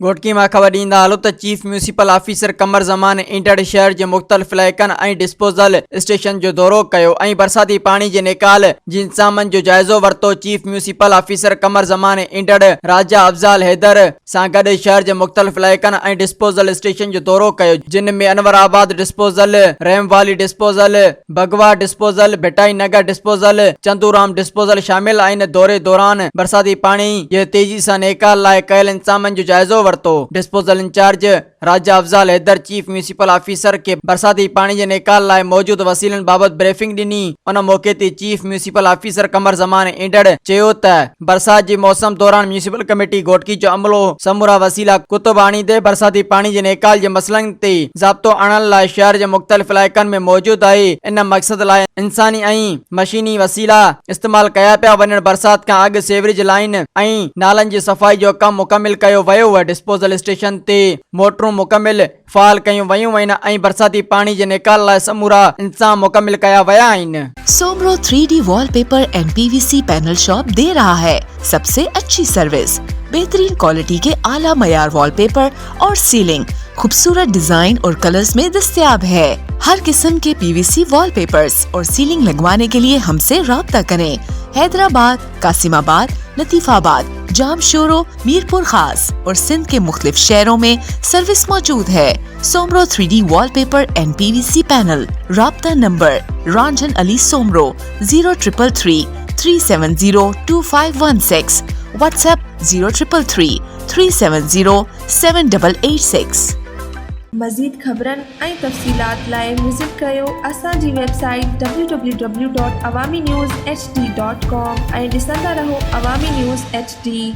घोटकी में ख़बर ॾींदा हलो त चीफ म्यूनिसिपल ऑफिसर कमर ज़मान इंटड़ शहर जे मुख़्तलिफ़ इलाइक़नि ऐं डिस्पोजल स्टेशन जो दौरो कयो ऐं बरसाती पानी जे निकाल जे इंतज़ामनि जो जाइज़ो वरितो। चीफ म्यूनिसिपल ऑफिसर कमर ज़मान इंटड़ राजा अफ़ज़ाल हैदर सां गॾु शहर जे मुख़्तलिफ़ इलाइक़नि ऐं डिस्पोजल स्टेशन जो दौरो कयो, जिन में अनवराबाद डिस्पोजल, रहमवाली डिस्पोजल, भगवा disposal, Bhittai Nagar disposal, Chanduram disposal शामिल आहिनि। दौरे दौरान बरसाती पानी जे तेज़ी सां निकाल लाइ कयल इंतज़ामनि जो जाइज़ो वरितो। Disposal incharge Raja Afzal Haider chief municipal officer के बरसाती पानी जे निकाल लाइ मौजूद वसीलनि बाबति ब्रीफिंग ॾिनी। उन मौके ते चीफ म्यूनिसिपल ऑफिसर कमर ज़मान इंटड़ चयो त बरसात जे मौसम दौरान म्यूनिसिपल कमेटी घोटकी जो अमलो समूरा वसीला कुतुब आणींदे बरसाती पानी जे निकाल जे मसइलनि ते ज़ाब्तो आणण लाइ शहर जे मुख़्तलिफ़ इलाइक़नि में मौजूद आहे। इन मक़सद लाइ इंसानी ऐं मशीनी वसीला इस्तेमाल कया पिया वञनि। बरसात खां अॻु सेवरेज लाइन ऐं नालनि जी सफ़ाई जो कमु मुकमिल कयो वियो आहे। डिस्पोजल स्टेशन ते मोटरूं मुकमिल फ़ाल कयूं वयूं आहिनि ऐं बरसाती पानी जे निकाल लाइ समूरा इंतज़ाम मुकमिल कया विया आहिनि। Soomro 3D wallpaper and PVC panel shop दे रहा है सबसे अच्छी सर्विस, बेहतरीन क्वालिटी के आला मयार वॉलपेपर और सीलिंग खूबसूरत डिजाइन और कलर्स में दस्तयाब है। हर किस्म के PVC वॉलपेपर्स और सीलिंग लगवाने के लिए हमसे राब्ता करें। हैदराबाद, कासिमाबाद, लतीफाबाद, जामशोरो, मीरपुर खास और सिंध के मुख्तलिफ शहरों में सर्विस मौजूद है। Soomro 3D wallpaper and PVC panel. राब्ता नंबर रंजन अली सोमरो 0333 370 2516, व्हाट्सएप 0333 370 7886। मज़ीद ख़बरनि ऐं तफ़सीलात लाइ विज़िट कयो असांजी वेबसाइट www.awamiNewsHD.com ऐं ॾिसंदा रहो अवामी न्यूज़ HD।